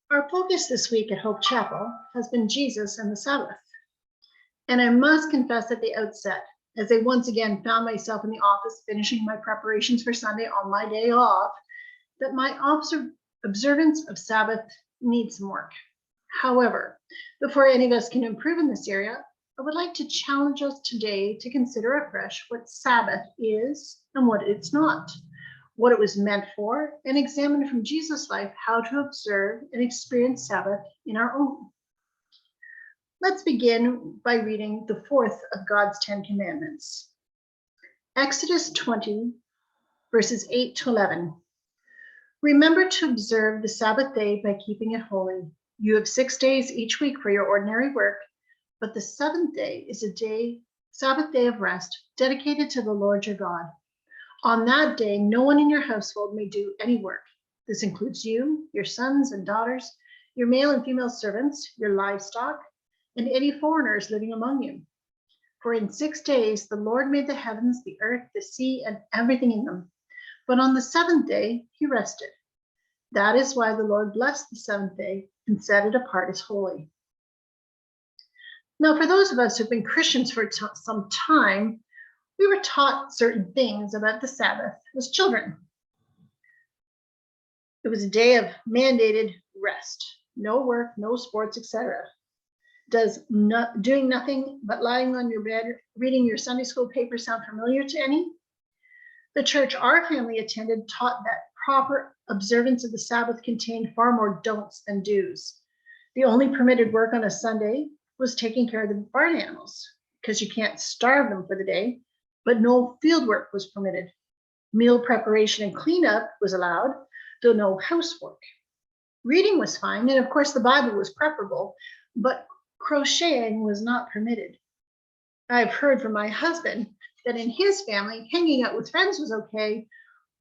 Our focus this week at Hope Chapel has been Jesus and the Sabbath. And I must confess at the outset, as I once again found myself in the office finishing my preparations for Sunday on my day off, that my observance of Sabbath needs some work. However, before any of us can improve in this area, I would like to challenge us today to consider afresh what Sabbath is and what it's not, what it was meant for, and examine from Jesus' life how to observe and experience Sabbath in our own. Let's begin by reading the fourth of God's 10 Commandments. Exodus 20, verses 8 to 11. Remember to observe the Sabbath day by keeping it holy. You have 6 days each week for your ordinary work, but the seventh day is a Sabbath day of rest dedicated to the Lord your God. On that day, no one in your household may do any work. This includes you, your sons and daughters, your male and female servants, your livestock, and any foreigners living among you. For in 6 days the Lord made the heavens, the earth, the sea, and everything in them. But on the seventh day he rested. That is why the Lord blessed the seventh day and set it apart as holy. Now, for those of us who've been Christians for some time, we were taught certain things about the Sabbath as children. It was a day of mandated rest, no work, no sports, etc. Does doing nothing but lying on your bed, reading your Sunday school paper sound familiar to any? The church our family attended taught that proper observance of the Sabbath contained far more don'ts than do's. The only permitted work on a Sunday was taking care of the barn animals, because you can't starve them for the day, but no field work was permitted. Meal preparation and cleanup was allowed, though no housework. Reading was fine, and of course the Bible was preferable, but crocheting was not permitted. I've heard from my husband that in his family, hanging out with friends was okay,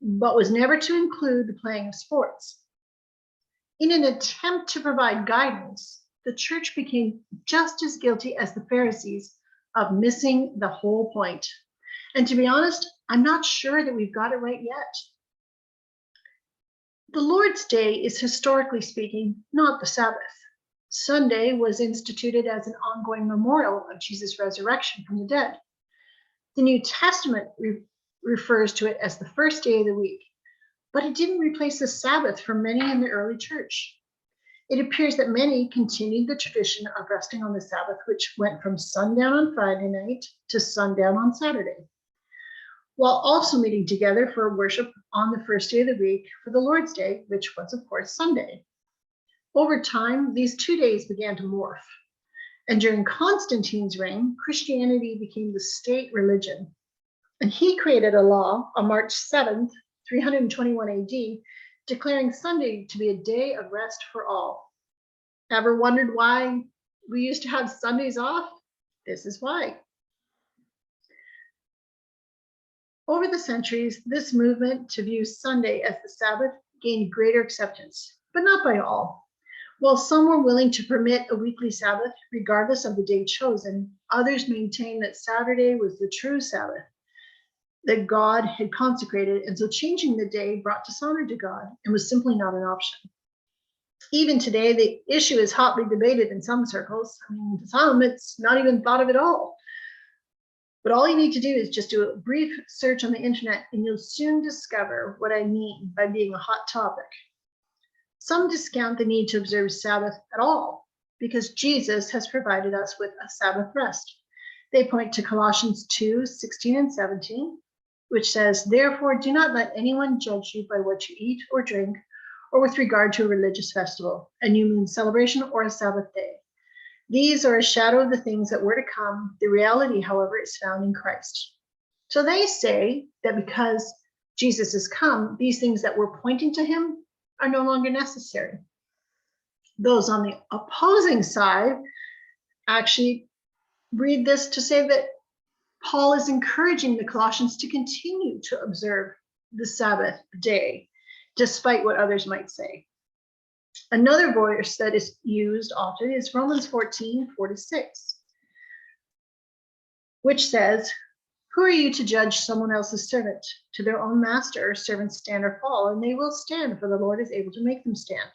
but was never to include the playing of sports. In an attempt to provide guidance, the church became just as guilty as the Pharisees of missing the whole point. And to be honest, I'm not sure that we've got it right yet. The Lord's Day is, historically speaking, not the Sabbath. Sunday was instituted as an ongoing memorial of Jesus' resurrection from the dead. The New Testament refers to it as the first day of the week, but it didn't replace the Sabbath for many in the early church. It appears that many continued the tradition of resting on the Sabbath, which went from sundown on Friday night to sundown on Saturday, while also meeting together for worship on the first day of the week for the Lord's Day, which was, of course, Sunday. Over time, these 2 days began to morph. And during Constantine's reign, Christianity became the state religion. And he created a law on March 7th, 321 AD, declaring Sunday to be a day of rest for all. Ever wondered why we used to have Sundays off? This is why. Over the centuries, this movement to view Sunday as the Sabbath gained greater acceptance, but not by all. While some were willing to permit a weekly Sabbath, regardless of the day chosen, others maintained that Saturday was the true Sabbath that God had consecrated, and so changing the day brought dishonor to God and was simply not an option. Even today, the issue is hotly debated in some circles. I mean, to some, it's not even thought of at all. But all you need to do is just do a brief search on the internet, and you'll soon discover what I mean by being a hot topic. Some discount the need to observe Sabbath at all because Jesus has provided us with a Sabbath rest. They point to Colossians 2, 16 and 17, which says, "Therefore, do not let anyone judge you by what you eat or drink, or with regard to a religious festival, a new moon celebration, or a Sabbath day. These are a shadow of the things that were to come. The reality, however, is found in Christ." So they say that because Jesus has come, these things that were pointing to him are no longer necessary. Those on the opposing side actually read this to say that Paul is encouraging the Colossians to continue to observe the Sabbath day, despite what others might say. Another verse that is used often is Romans 14, 4-6, which says, "Who are you to judge someone else's servant? To their own master, servants stand or fall, and they will stand, for the Lord is able to make them stand.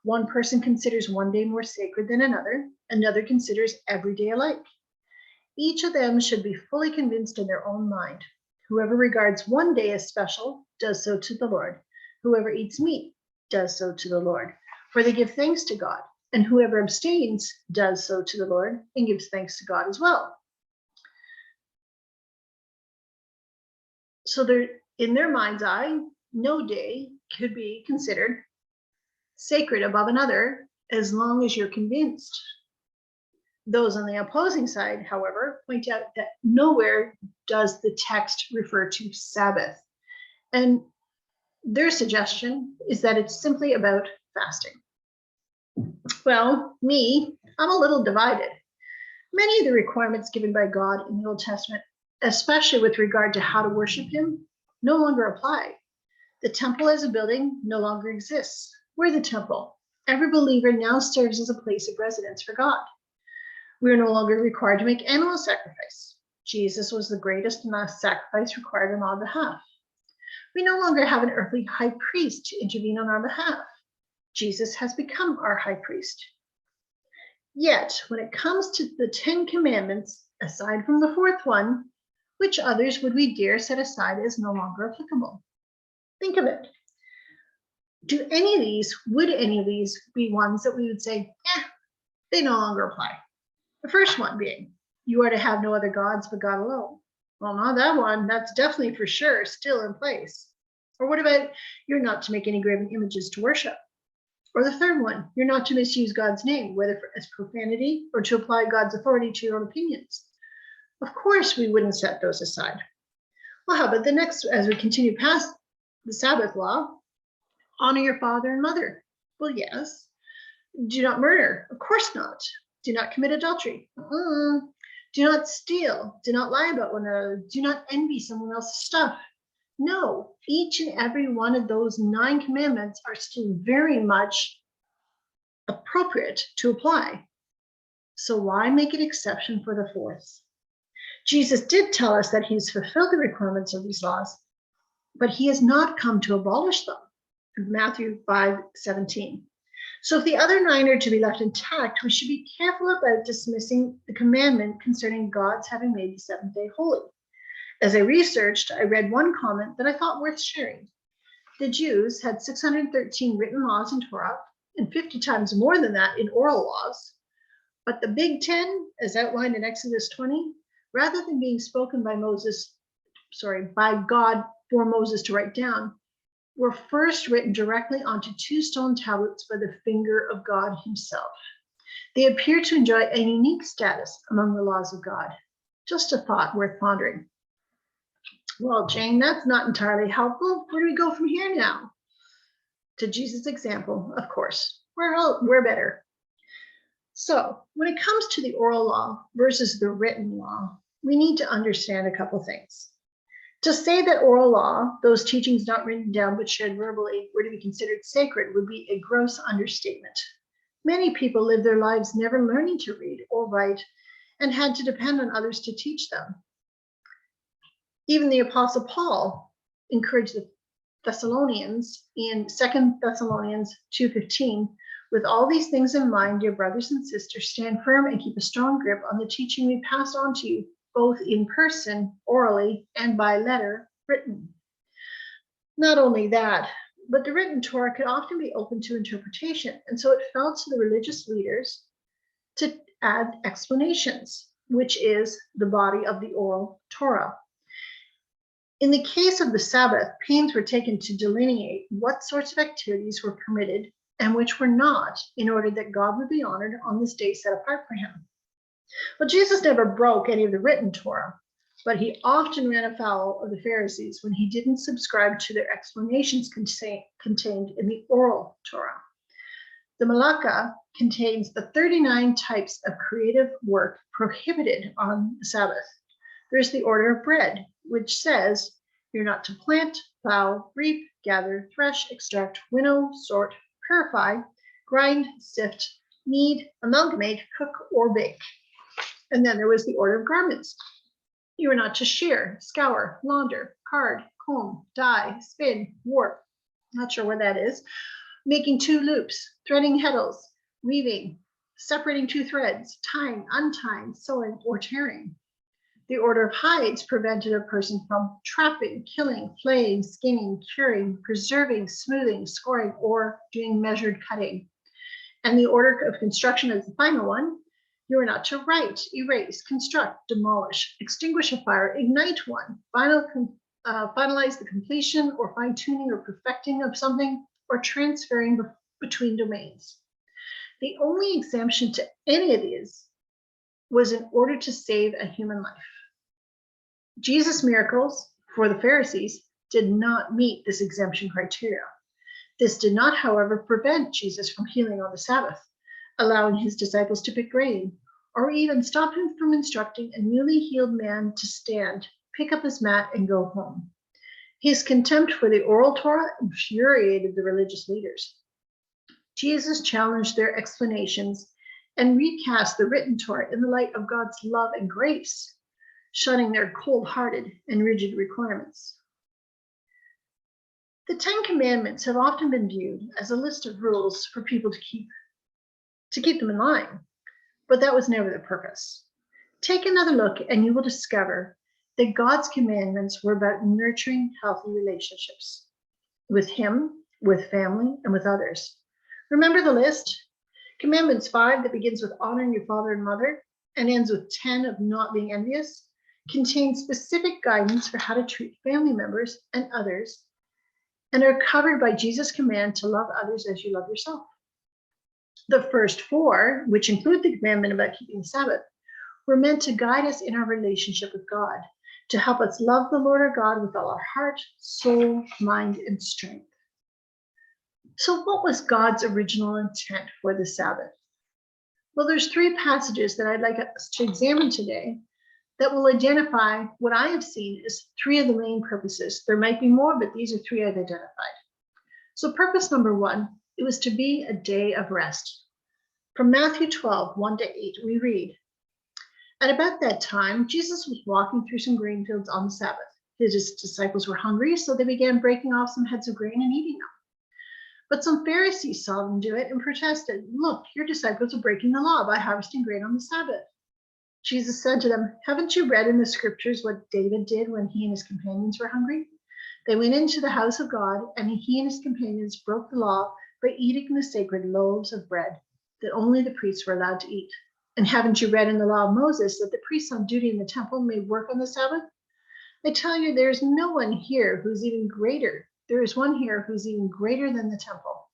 One person considers one day more sacred than another considers every day alike. Each of them should be fully convinced in their own mind. Whoever regards one day as special does so to the Lord. Whoever eats meat does so to the Lord, for they give thanks to God. And whoever abstains does so to the Lord and gives thanks to God as well. So in their mind's eye, no day could be considered sacred above another as long as you're convinced. Those on the opposing side, however, point out that nowhere does the text refer to Sabbath. And their suggestion is that it's simply about fasting. Well, I'm a little divided. Many of the requirements given by God in the Old Testament, especially with regard to how to worship Him, no longer apply. The temple as a building no longer exists. We're the temple. Every believer now serves as a place of residence for God. We are no longer required to make animal sacrifice. Jesus was the greatest and last sacrifice required on our behalf. We no longer have an earthly high priest to intervene on our behalf. Jesus has become our high priest. Yet, when it comes to the 10 Commandments, aside from the fourth one, which others would we dare set aside as no longer applicable? Think of it. Would any of these be ones that we would say, they no longer apply? The first one being, you are to have no other gods but God alone. Well, not that one. That's definitely for sure still in place. Or what about, you're not to make any graven images to worship? Or the third one, you're not to misuse God's name, whether as profanity or to apply God's authority to your own opinions. Of course, we wouldn't set those aside. Well, how about the next, as we continue past the Sabbath law, honor your father and mother? Well, yes. Do not murder? Of course not. Do not commit adultery. Do not steal. Do not lie about one another. Do not envy someone else's stuff. No, each and every one of those 9 commandments are still very much appropriate to apply. So why make an exception for the fourth? Jesus did tell us that he's fulfilled the requirements of these laws, but he has not come to abolish them. Matthew 5:17. So if the other 9 are to be left intact, we should be careful about dismissing the commandment concerning God's having made the 7th day holy. As I researched, I read one comment that I thought worth sharing. The Jews had 613 written laws in Torah and 50 times more than that in oral laws. But the Big 10, as outlined in Exodus 20, rather than being spoken by God for Moses to write down, were first written directly onto 2 stone tablets by the finger of God himself. They appear to enjoy a unique status among the laws of God. Just a thought worth pondering. Well, Jane, that's not entirely helpful. Where do we go from here now? To Jesus' example, of course. We're better. So when it comes to the oral law versus the written law, we need to understand a couple things. To say that oral law, those teachings not written down but shared verbally, were to be considered sacred would be a gross understatement. Many people live their lives never learning to read or write and had to depend on others to teach them. Even the Apostle Paul encouraged the Thessalonians in 2 Thessalonians 2:15, with all these things in mind, dear brothers and sisters, stand firm and keep a strong grip on the teaching we pass on to you, both in person, orally, and by letter, written. Not only that, but the written Torah could often be open to interpretation, and so it fell to the religious leaders to add explanations, which is the body of the oral Torah. In the case of the Sabbath, pains were taken to delineate what sorts of activities were permitted and which were not, in order that God would be honored on this day set apart for him. Well, Jesus never broke any of the written Torah, but he often ran afoul of the Pharisees when he didn't subscribe to their explanations contained in the oral Torah. The Malakah contains the 39 types of creative work prohibited on the Sabbath. There's the order of bread, which says you're not to plant, plow, reap, gather, thresh, extract, winnow, sort, purify, grind, sift, knead, amalgamate, cook, or bake. And then there was the order of garments. You are not to shear, scour, launder, card, comb, dye, spin, warp. Not sure what that is. making 2 loops, threading heddles, weaving, separating 2 threads, tying, untying, sewing, or tearing. The order of hides prevented a person from trapping, killing, flaying, skinning, curing, preserving, smoothing, scoring, or doing measured cutting. And the order of construction is the final one. You are not to write, erase, construct, demolish, extinguish a fire, ignite one, finalize the completion or fine-tuning or perfecting of something, or transferring between domains. The only exemption to any of these was in order to save a human life. Jesus' miracles for the Pharisees did not meet this exemption criteria. This did not, however, prevent Jesus from healing on the Sabbath, allowing his disciples to pick grain, or even stop him from instructing a newly healed man to stand, pick up his mat, and go home. His contempt for the oral Torah infuriated the religious leaders. Jesus challenged their explanations and recast the written Torah in the light of God's love and grace, shunning their cold-hearted and rigid requirements. The 10 Commandments have often been viewed as a list of rules for people to keep them in line, but that was never the purpose. Take another look and you will discover that God's commandments were about nurturing healthy relationships with him, with family, and with others. Remember the list? Commandments 5, that begins with honoring your father and mother and ends with 10 of not being envious, contains specific guidance for how to treat family members and others, and are covered by Jesus' command to love others as you love yourself. The first 4, which include the commandment about keeping the Sabbath, were meant to guide us in our relationship with God, to help us love the Lord our God with all our heart, soul, mind, and strength. So what was God's original intent for the Sabbath? Well, there's 3 passages that I'd like us to examine today that will identify what I have seen as 3 of the main purposes. There might be more, but these are 3 I've identified. So purpose number 1, it was to be a day of rest. From Matthew 12, 1-8, we read, "At about that time, Jesus was walking through some grain fields on the Sabbath. His disciples were hungry, so they began breaking off some heads of grain and eating them. But some Pharisees saw them do it and protested, 'Look, your disciples are breaking the law by harvesting grain on the Sabbath.' Jesus said to them, 'Haven't you read in the scriptures what David did when he and his companions were hungry? They went into the house of God, and he and his companions broke the law by eating the sacred loaves of bread that only the priests were allowed to eat. And haven't you read in the law of Moses that the priests on duty in the temple may work on the Sabbath? I tell you, there is no one here who's even greater. There is one here who's even greater than the temple.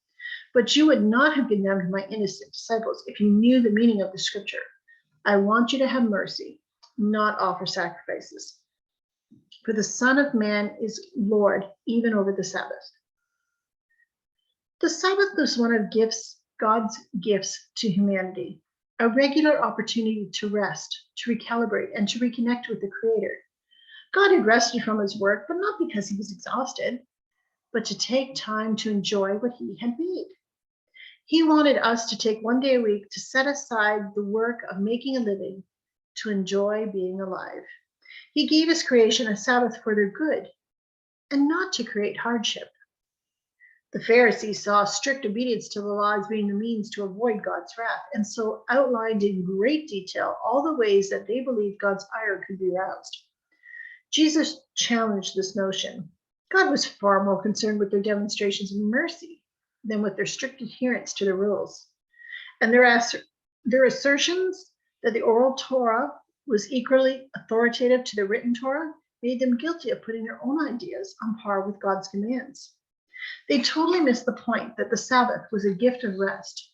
But you would not have condemned my innocent disciples if you knew the meaning of the scripture. I want you to have mercy, not offer sacrifices. For the Son of Man is Lord, even over the Sabbath.'" The Sabbath was one of God's gifts to humanity, a regular opportunity to rest, to recalibrate, and to reconnect with the Creator. God had rested from his work, but not because he was exhausted, but to take time to enjoy what he had made. He wanted us to take 1 day a week to set aside the work of making a living, to enjoy being alive. He gave his creation a Sabbath for their good, and not to create hardship. The Pharisees saw strict obedience to the law as being the means to avoid God's wrath, and so outlined in great detail all the ways that they believed God's ire could be roused. Jesus challenged this notion. God was far more concerned with their demonstrations of mercy than with their strict adherence to the rules. And their assertions that the oral Torah was equally authoritative to the written Torah made them guilty of putting their own ideas on par with God's commands. They totally missed the point that the Sabbath was a gift of rest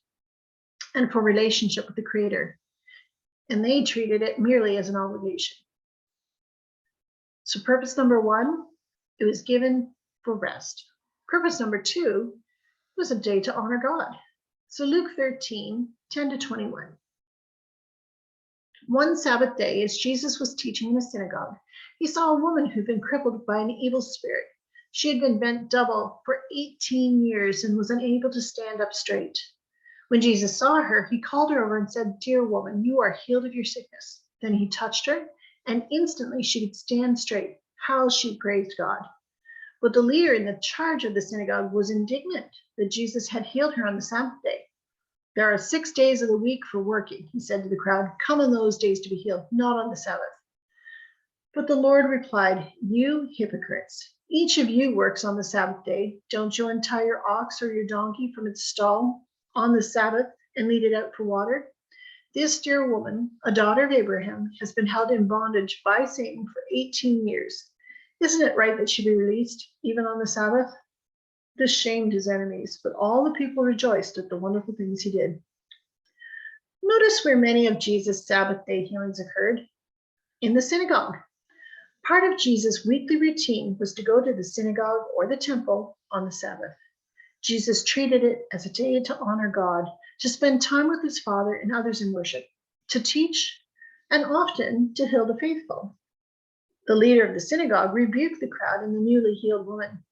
and for relationship with the Creator, and they treated it merely as an obligation. So purpose number 1, it was given for rest. Purpose number 2 was a day to honor God. So Luke 13, 10-21. One Sabbath day, as Jesus was teaching in a synagogue, he saw a woman who'd been crippled by an evil spirit. She had been bent double for 18 years and was unable to stand up straight. When Jesus saw her, he called her over and said, "Dear woman, you are healed of your sickness." Then he touched her, and instantly she could stand straight. How she praised God. But the leader in the charge of the synagogue was indignant that Jesus had healed her on the Sabbath day. There are 6 days of the week for working, he said to the crowd. Come on those days to be healed, not on the Sabbath. But the Lord replied, you hypocrites, each of you works on the Sabbath day. Don't you untie your ox or your donkey from its stall on the Sabbath and lead it out for water? This dear woman, a daughter of Abraham, has been held in bondage by Satan for 18 years. Isn't it right that she be released, even on the Sabbath? This shamed his enemies, but all the people rejoiced at the wonderful things he did. Notice where many of Jesus' Sabbath day healings occurred. In the synagogue. Part of Jesus' weekly routine was to go to the synagogue or the temple on the Sabbath. Jesus treated it as a day to honor God, to spend time with his Father and others in worship, to teach, and often to heal the faithful. The leader of the synagogue rebuked the crowd and the newly healed woman.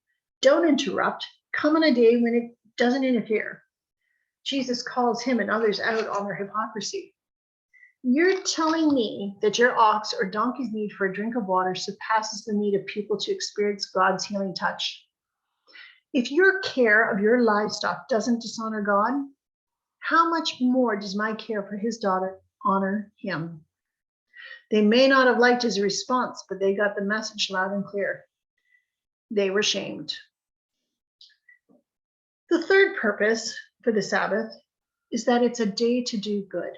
Don't interrupt. Come on a day when it doesn't interfere. Jesus calls him and others out on their hypocrisy. You're telling me that your ox or donkey's need for a drink of water surpasses the need of people to experience God's healing touch. If your care of your livestock doesn't dishonor God, how much more does my care for his daughter honor him? They may not have liked his response, but they got the message loud and clear. They were shamed. The third purpose for the Sabbath is that it's a day to do good.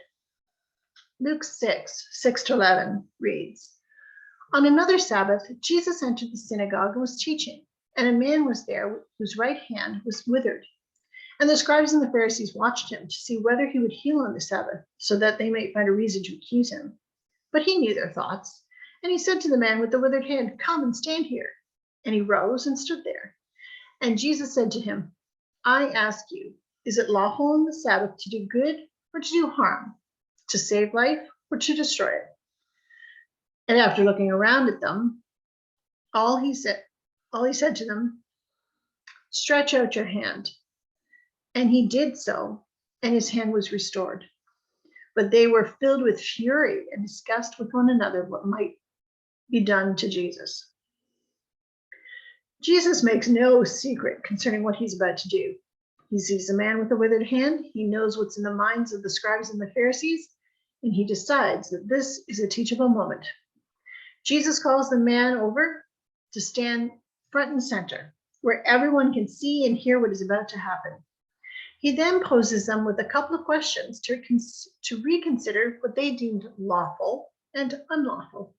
Luke 6:6-11 reads, on another Sabbath, Jesus entered the synagogue and was teaching, and a man was there whose right hand was withered. And the scribes and the Pharisees watched him to see whether he would heal on the Sabbath, so that they might find a reason to accuse him. But he knew their thoughts, and he said to the man with the withered hand, come and stand here. And he rose and stood there. And Jesus said to him, I ask you, is it lawful on the Sabbath to do good or to do harm, to save life or to destroy it? And after looking around at them, all he said to them, stretch out your hand. And he did so, and his hand was restored. But they were filled with fury and discussed with one another what might be done to Jesus. Jesus makes no secret concerning what he's about to do. He sees a man with a withered hand. He knows what's in the minds of the scribes and the Pharisees, and he decides that this is a teachable moment. Jesus calls the man over to stand front and center, where everyone can see and hear what is about to happen. He then poses them with a couple of questions to reconsider what they deemed lawful and unlawful.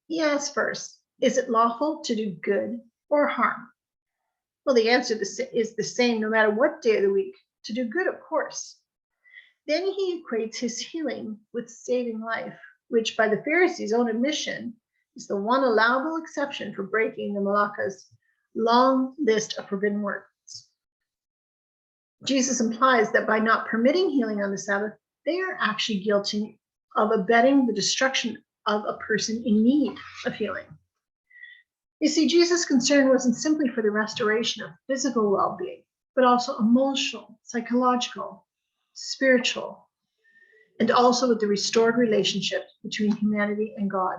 He asks first, is it lawful to do good or harm? Well, the answer is the same no matter what day of the week. To do good, of course. Then he equates his healing with saving life, which by the Pharisees' own admission is the one allowable exception for breaking the Malaka's long list of forbidden works. Jesus implies that by not permitting healing on the Sabbath, they are actually guilty of abetting the destruction of a person in need of healing. You see, Jesus' concern wasn't simply for the restoration of physical well-being, but also emotional, psychological, spiritual, and also with the restored relationship between humanity and God.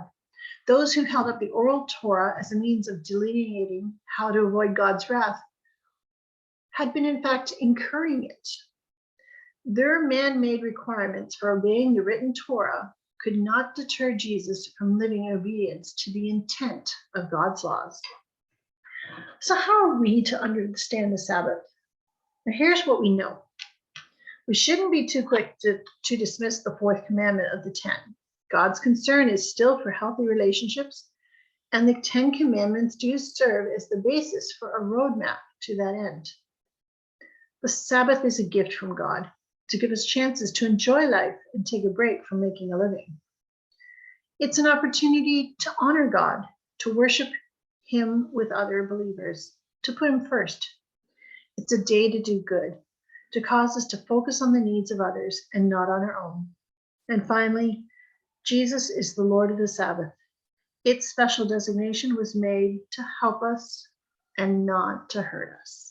Those who held up the oral Torah as a means of delineating how to avoid God's wrath had been in fact incurring it. Their man-made requirements for obeying the written Torah could not deter Jesus from living in obedience to the intent of God's laws. So how are we to understand the Sabbath? Now, here's what we know. We shouldn't be too quick to dismiss the fourth commandment of the 10. God's concern is still for healthy relationships, and the 10 commandments do serve as the basis for a roadmap to that end. The Sabbath is a gift from God to give us chances to enjoy life and take a break from making a living. It's an opportunity to honor God, to worship him with other believers, to put him first. It's a day to do good, to cause us to focus on the needs of others and not on our own. And finally, Jesus is the Lord of the Sabbath. Its special designation was made to help us and not to hurt us.